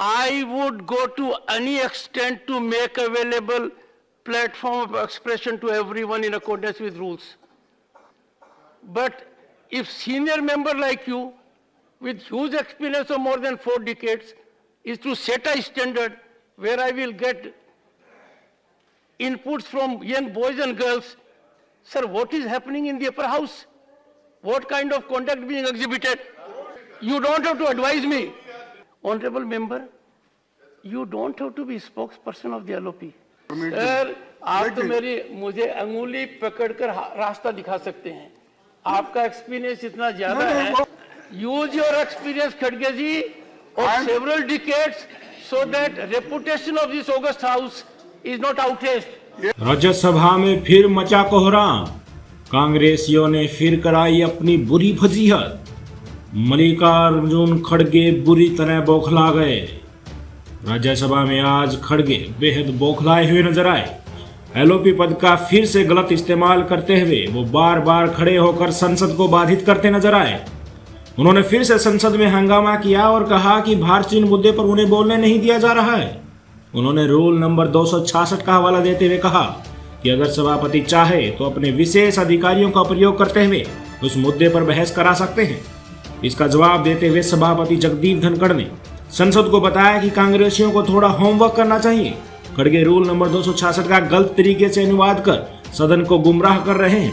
I would go to any extent to make available platform of expression to everyone in accordance with rules. But if senior member like you, with huge experience of more than 4 decades, is to set a standard where I will get inputs from young boys and girls, sir, what is happening in the upper house? What kind of conduct being exhibited? You don't have to advise me. Honorable member, you don't have to be spokesperson of the LOP. Sir, आप तो मुझे अंगुली पकड़कर रास्ता दिखा सकते हैं. आपका एक्सपीरियंस इतना ज्यादा है. Use your experience, Khadge ji, of several decades, so that reputation of this august house is not outraged. Rajya Sabha में फिर मचा कोहराम. कांग्रेसियों ने फिर कराई अपनी बुरी फजीहत. मल्लिकार्जुन खड़गे बुरी तरह बौखला गए. राज्यसभा में आज खड़गे बेहद बौखलाए हुए नजर आए. एलओपी पद का फिर से गलत इस्तेमाल करते हुए वो बार बार खड़े होकर संसद को बाधित करते नजर आए. उन्होंने फिर से संसद में हंगामा किया और कहा कि भारत चीन मुद्दे पर उन्हें बोलने नहीं दिया जा रहा है. उन्होंने रूल नंबर 266 का हवाला देते हुए कहा कि अगर सभापति चाहे तो अपने विशेष अधिकारियों का प्रयोग करते हुए उस मुद्दे पर बहस करा सकते हैं. इसका जवाब देते हुए सभापति जगदीप धनखड़ ने संसद को बताया कि कांग्रेसियों को थोड़ा होमवर्क करना चाहिए. खड़गे रूल नंबर 266 का गलत तरीके से अनुवाद कर सदन को गुमराह कर रहे हैं.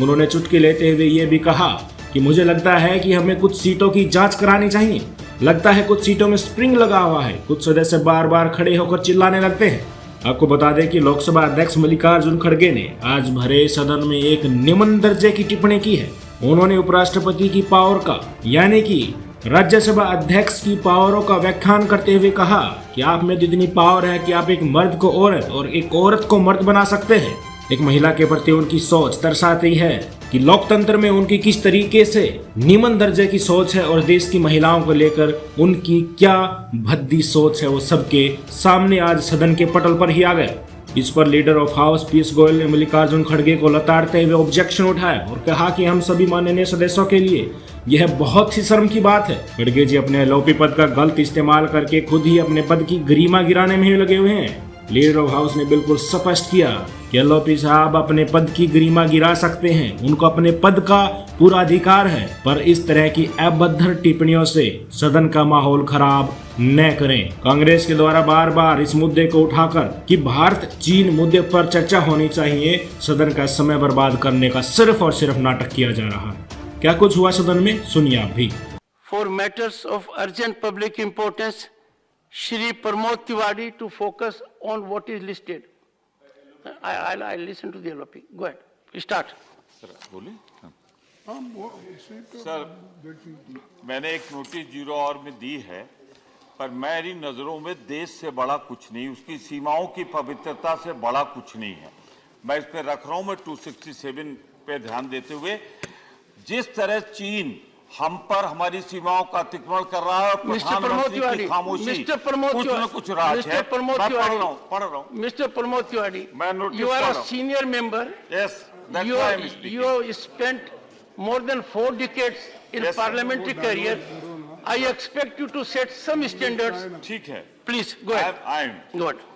उन्होंने चुटकी लेते हुए ये भी कहा कि मुझे लगता है कि हमें कुछ सीटों की जांच करानी चाहिए. लगता है कुछ सीटों में स्प्रिंग लगा हुआ है. कुछ सदस्य बार बार खड़े होकर चिल्लाने लगते हैं. आपको बता दें कि लोकसभा अध्यक्ष मल्लिकार्जुन खड़गे ने आज भरे सदन में एक निम्न दर्जे की टिप्पणी की है. उन्होंने उपराष्ट्रपति की पावर का यानी कि राज्यसभा अध्यक्ष की पावरों का व्याख्यान करते हुए कहा कि आप में इतनी पावर है कि आप एक मर्द को औरत और एक औरत को मर्द बना सकते हैं. एक महिला के प्रति उनकी सोच दर्शाती है कि लोकतंत्र में उनकी किस तरीके से निम्न दर्जे की सोच है और देश की महिलाओं को लेकर उनकी क्या भद्दी सोच है वो सबके सामने आज सदन के पटल पर ही आ गया. इस पर leader of house Piyush Goyal ने मल्लिकार्जुन खड़गे को लताड़ते हुए ऑब्जेक्शन उठाया और कहा कि हम सभी माननीय सदस्यों के लिए यह बहुत ही शर्म की बात है. खड़गे जी अपने एलओपी पद का गलत इस्तेमाल करके खुद ही अपने पद की गरिमा गिराने में लगे हुए हैं. लीडर ऑफ हाउस ने बिल्कुल स्पष्ट किया कि एलओपी साहब अपने पद की गरिमा गिरा सकते हैं. उनको अपने पद का पूरा अधिकार है, पर इस तरह की अभद्र टिप्पणियों से सदन का माहौल खराब न करें. कांग्रेस के द्वारा बार बार इस मुद्दे को उठाकर कि भारत चीन मुद्दे पर चर्चा होनी चाहिए, सदन का समय बर्बाद करने का सिर्फ और सिर्फ नाटक किया जा रहा है. क्या कुछ हुआ सदन में, सुनिए आप भी. For matters of urgent public importance, Shri Pramod Tiwari to focus on what is listed. I listen to the LOP. Go ahead. Start. Sir बोले. सर मैंने एक नोटिस 0 आवर में दी है, पर मेरी नजरों में देश से बड़ा कुछ नहीं, उसकी सीमाओं की पवित्रता से बड़ा कुछ नहीं है. मैं इस पे रख रहा हूं. मैं 267 पे ध्यान देते हुए जिस तरह चीन हम पर हमारी सीमाओं का अतिक्रमण कर रहा है और प्रधानमंत्री की खामोशी कुछ न कुछ राज है. मैं पढ़ रहा हूँ. Mister Pramod Tiwari, you are a senior member. Yes, that's why I'm speaking. You spent more than 4 decades in parliamentary career. I expect you to set some standards. ठीक है. Please go ahead. Go ahead.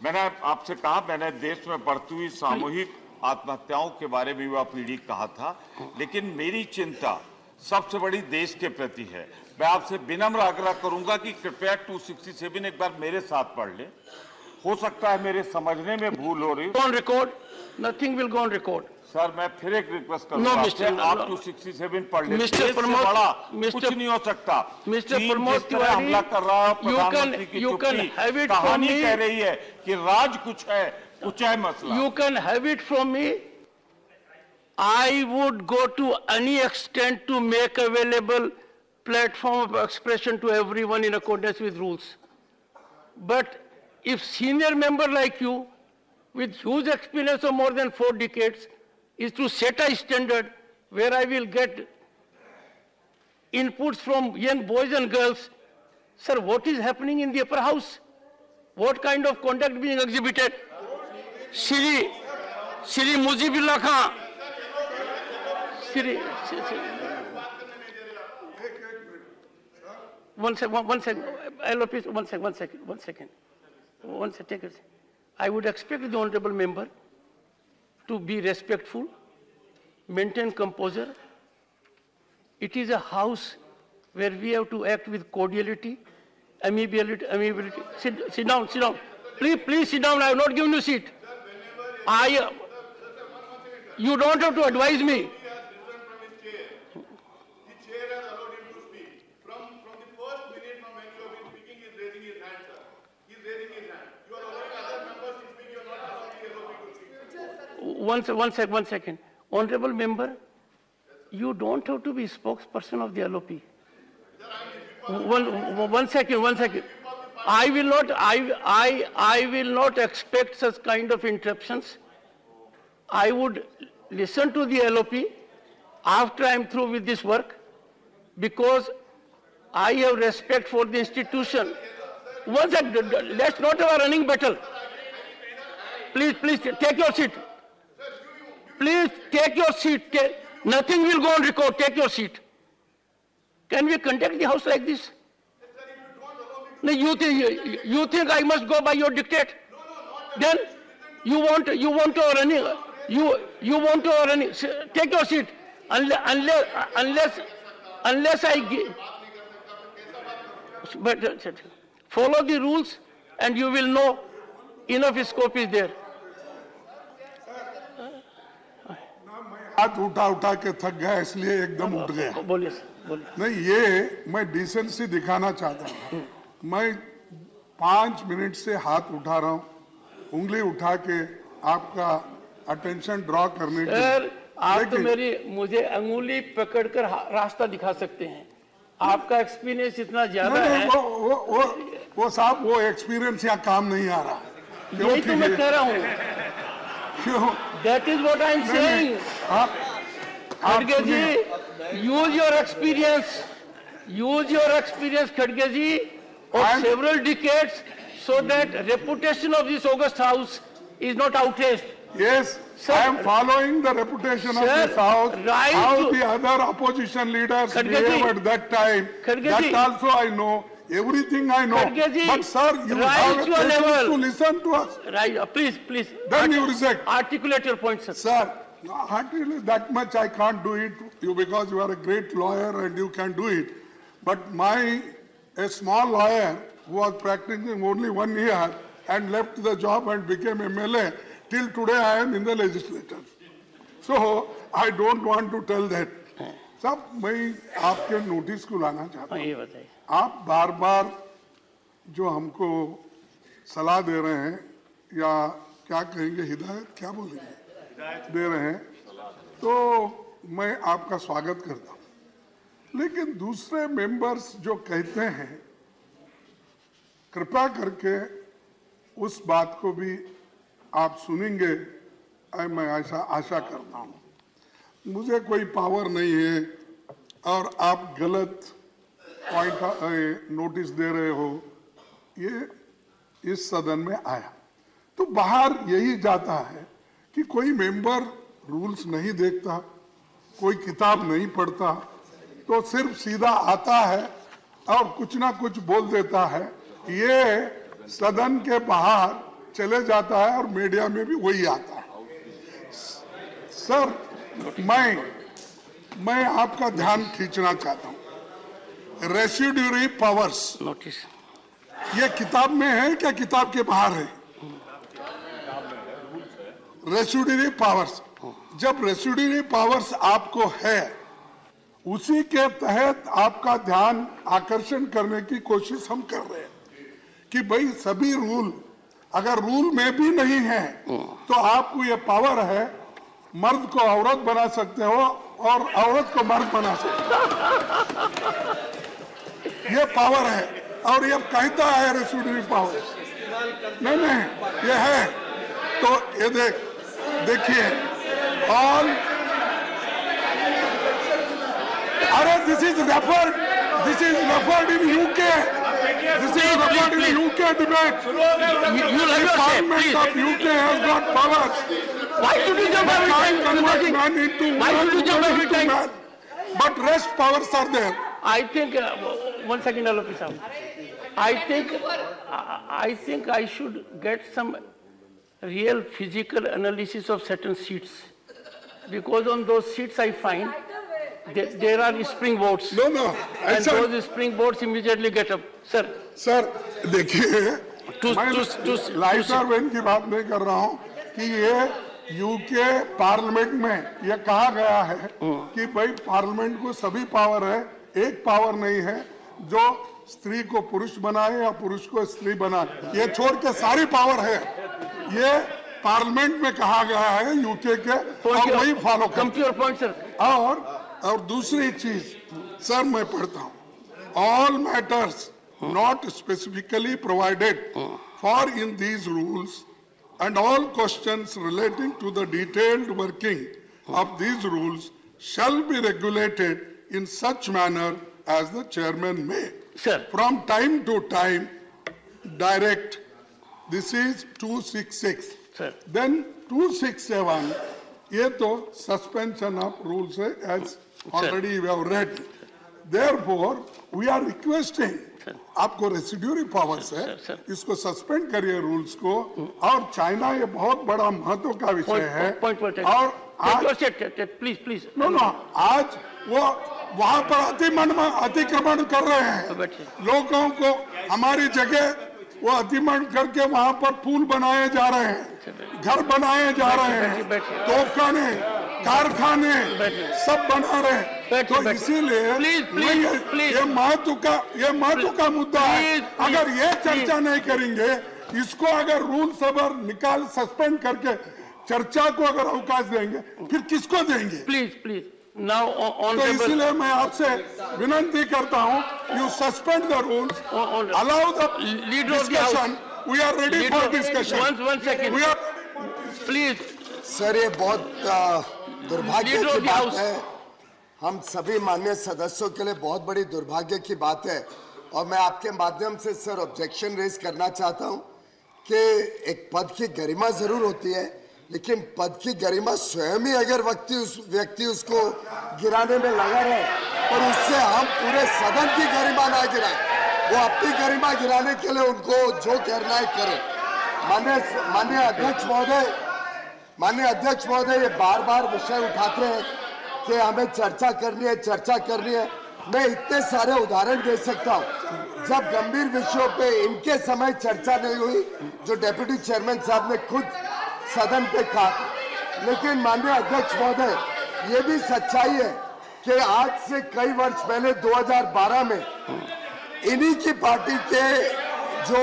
मैंने आपसे कहा, मैंने देश में बढ़ती हुई सामूहिक आत्महत्याओं के बारे में युवा पीढ़ी कहा था, लेकिन मेरी चिंता सबसे बड़ी देश के प्रति है. मैं आपसे विनम्र आग्रह करूंगा कि कृपया 267 एक बार मेरे साथ पढ़ ले. हो सकता है मेरे समझने में भूल हो रही. On record, nothing will go on record. Sir मैं फिर एक रिक्वेस्ट करूंगा आप 267 पढ़ ले. मिस्टर प्रमोद, कुछ नहीं हो सकता. मिस्टर प्रमोद तिवारी हमला कर रहा है, प्रधानमंत्री की चुप्पी कहानी कह रही है कि राज कुछ है, कुछ है मसला. You can have it from me. I would go to any extent to make available platform of expression to everyone in accordance with rules. But if senior member like you, with huge experience of more than 4 decades, is to set a standard where I will get inputs from young boys and girls, sir, what is happening in the upper house? What kind of conduct being exhibited? Shri Mujibullah Khan. One second. LOP, one second. Take it. I would expect the honorable member to be respectful, maintain composure. It is a house where we have to act with cordiality, amiability. Sit down. Please sit down. I have not given you a seat. You don't have to advise me. One second. Honorable member, you don't have to be spokesperson of the LOP. One second. I will not expect such kind of interruptions. I would listen to the LOP after I am through with this work, because I have respect for the institution. One second, let's not have a running battle. Please take your seat. Please take your seat. Nothing will go on record. Take your seat. Can we conduct the house like this? No, you think I must go by your dictate? Then you want to running. You want to running. Take your seat. Unless I give. But follow the rules, and you will know enough scope is there. हाथ उठा के थक गया इसलिए एकदम उठ गया। बोलिए। नहीं, ये मैं डिसेंसी दिखाना चाहता हूँ। मैं 5 मिनट से हाथ उठा रहा हूँ, उंगली उठा के आपका अटेंशन ड्रॉ करने के लिए। आप तो मुझे अंगुली पकड़कर रास्ता दिखा सकते हैं। आपका एक्सपीरियंस इतना ज्यादा है। वो साहब, वो एक्सपीरियंस यहाँ काम नहीं आ रहा। यही तो मैं कह रहा हूँ। क्यों? That is what I am saying. खड़गे जी, use your experience, खड़गे जी, of several decades, so that reputation of this august house is not outraged. Yes, sir, I am following the reputation of this house, right, how the other opposition leaders behaved at that time. That also I know. Everything I know. But sir, you have a patience to listen to us. Right, please. Then you reject. Articulate your point, sir. Sir, articulate that much I can't do it because you are a great lawyer and you can do it. But a small lawyer who was practicing only 1 year and left the job and became MLA, till today I am in the legislature. So I don't want to tell that. सब मैं आपके notice को लाना चाहता हूँ। ये बताइए। आप बार बार जो हमको सलाह दे रहे हैं, या क्या कहेंगे, हिदायत क्या बोलेंगे, दे रहे हैं, तो मैं आपका स्वागत करता हूँ। लेकिन दूसरे मेंबर्स जो कहते हैं, कृपया करके उस बात को भी आप सुनेंगे, मैं आशा करता हूँ। मुझे कोई पावर नहीं है और आप गलत पॉइंट नोटिस दे रहे हो, ये इस सदन में आया तो बाहर यही जाता है कि कोई मेंबर रूल्स नहीं देखता, कोई किताब नहीं पढ़ता, तो सिर्फ सीधा आता है और कुछ ना कुछ बोल देता है। ये सदन के बाहर चले जाता है और मीडिया में भी वही आता है। सर, मैं आपका ध्यान खींचना चाहता हूं। रेसिड्यूरी पावर्स नोटिस ये किताब में है क्या, किताब के बाहर है? रेसिड्यूरी पावर्स, जब रेसिड्यूरी पावर्स आपको है, उसी के तहत आपका ध्यान आकर्षण करने की कोशिश हम कर रहे हैं कि भाई सभी रूल, अगर रूल में भी नहीं है तो आपको ये पावर है, मर्द को औरत बना सकते हो और औरत को मर्द बना सकते हो। ये पावर है और ये कहता है रेसिड्यूरी पावर। नहीं, ये है। तो ये देखिए ऑल, अरे this is referred in UK, this is referred in UK debate. Parliament of UK has got powers. Why should you jump every time? Convert man into Why should you jump every time? man. But rest powers are there. I think one second, LOP Saab. I think I should get some real physical analysis of certain seats, because on those seats I find there are springboards. No, no, And ऐसा those springboards immediately get up. Sir, sir देखिए To- मैं to- lighter when की बात नहीं कर रहा हूँ कि ये यूके पार्लियामेंट में ये कहा गया है कि भाई पार्लियामेंट को सभी पावर है, एक पावर नहीं है जो स्त्री को पुरुष बनाए या पुरुष को स्त्री बनाए, ये छोड़ के सारी पावर है, ये पार्लियामेंट में कहा गया है यूके के, और वही follow come to your point, sir. और दूसरी चीज सर मैं पढ़ता हूँ, all matters not specifically provided for in these rules and all questions relating to the detailed working of these rules shall be regulated in such manner as the chairman may Sir. from time to time direct. This is 266. Sir. Then 267, ये तो suspension of rules है, as already we have read. Therefore, we are requesting, आपको residuary powers है, इसको suspend करिए rules को, और China ये बहुत बड़ा महत्व का विषय है, और आज प्लीज नो आज वो वहां पर अतिक्रमण कर रहे हैं, लोगों को हमारी जगह वो अतिक्रमण करके वहां पर पुल बनाए जा रहे हैं, घर बनाए जा रहे हैं, तोपखाने, कारखाने सब बना रहे हैं, तो इसीलिए ये महत्व का मुद्दा है। अगर ये चर्चा नहीं करेंगे, इसको अगर रूल सबर निकाल सस्पेंड करके चर्चा को अगर अवकाश देंगे, फिर किसको देंगे? प्लीज नाउ ऑन तो इसीलिए मैं आपसे विनती करता हूँ, you suspend the rules, allow the discussion, we are ready for discussion. One second please. Sir ये बहुत दुर्भाग्य की बात है, हम सभी माननीय सदस्यों के लिए बहुत बड़ी दुर्भाग्य की बात है, और मैं आपके माध्यम से सर ऑब्जेक्शन रेज करना चाहता हूं कि एक पद की गरिमा जरूर होती है, लेकिन पद की गरिमा स्वयं ही अगर व्यक्ति उसको गिराने में लगा रहे, और उससे हम पूरे सदन की गरिमा ना गिराएं, वो अपनी गरिमा गिराने के लिए उनको जो करना है करें। माननीय अध्यक्ष महोदय ये बार विषय उठाते हैं कि हमें चर्चा करनी है। मैं इतने सारे उदाहरण दे सकता हूँ, जब गंभीर विषयों पे इनके समय चर्चा नहीं हुई, जो डेप्यूटी चेयरमैन साहब ने खुद सदन पे कहा। लेकिन माननीय अध्यक्ष महोदय ये भी सच्चाई है कि आज से कई वर्ष पहले 2012 में इन्हीं की पार्टी के जो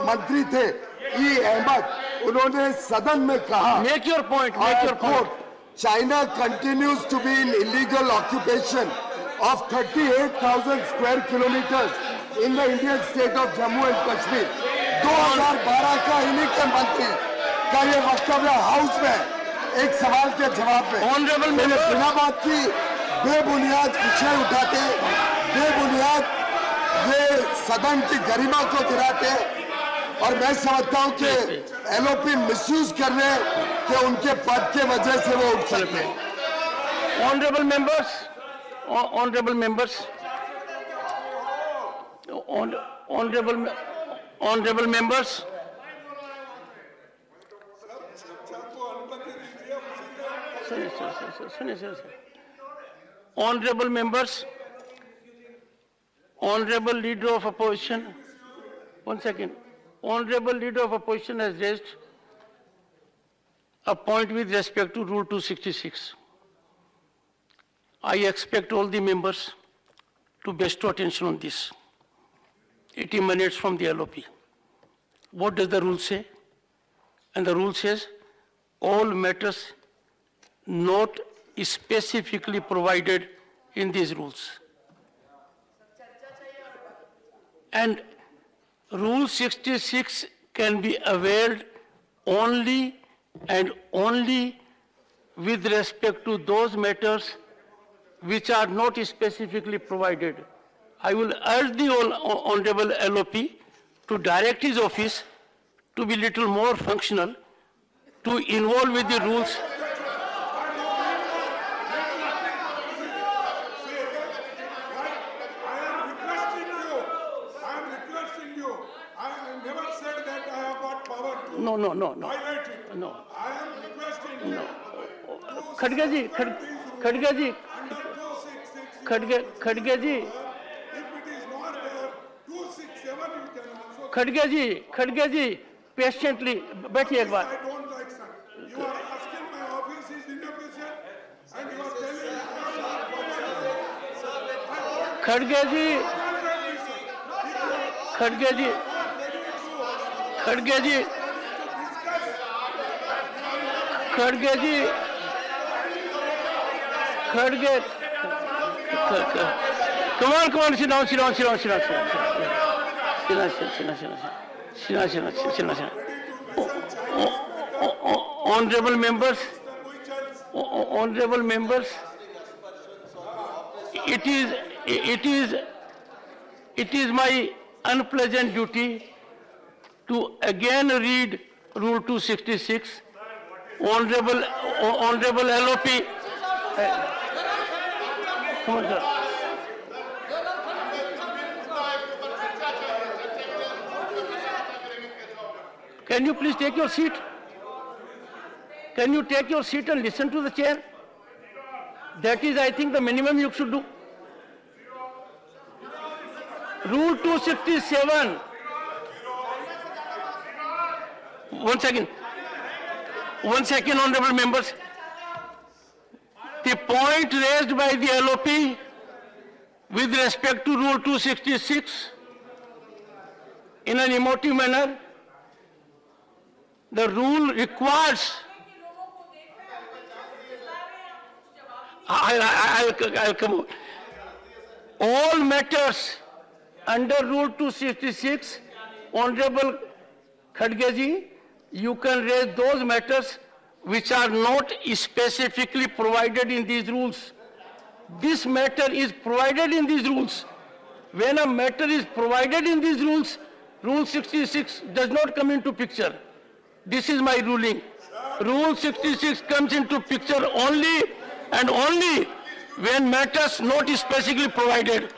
मंत्री थे ई अहमद, उन्होंने सदन में कहा, make your point China continues to be in illegal occupation of 38,000 square kilometers in the Indian state of Jammu and Kashmir. 2012 का इन्हीं के मंत्री का ये वक्तव्य हाउस में एक सवाल के जवाब में ऑनरेबल मैंने बिना बात की बेबुनियाद विषय उठाते, बेबुनियाद ये सदन की गरिमा को गिराते, और मैं समझता हूं कि एलओपी मिसयूज कर रहे हैं कि उनके पद के वजह से वो उठ सकते हैं। Honourable members Honorable Leader of Opposition, one second. Honorable Leader of Opposition has raised a point with respect to Rule 266. I expect all the members to bestow attention on this. It emanates from the LOP. What does the rule say? And the rule says, all matters not specifically provided in these rules. And Rule 66 can be availed only and only with respect to those matters which are not specifically provided. I will urge the Honorable LOP to direct his office to be little more functional, to involve with the rules. No, no, no, no. Highlight it. No. I am requesting you. खड़गे जी, खड़गे जी, खड़गे जी, If it is not there, 267 you can also. खड़गे जी, patiently, बैठिए एक बार. I don't like that. You are asking my office is inefficient and you are telling me. खड़गे जी, खड़गे जी, खड़गे जी, खड़गे जी, खड़गे. Come on, sit down. Sit down. Honorable members, it is my unpleasant duty to again read Rule 266. Honorable LOP. Come on, sir. Can you please take your seat? Can you take your seat and listen to the chair? That is, I think, the minimum you should do. Rule 267. One second, honorable members. The point raised by the LOP with respect to Rule 266 in an emotive manner, the rule requires. I'll come on. All matters under Rule 266, Honorable Khadge ji, you can raise those matters which are not specifically provided in these rules. This matter is provided in these rules. When a matter is provided in these rules, Rule 66 does not come into picture. This is my ruling. Rule 66 comes into picture only and only when matters not specifically provided.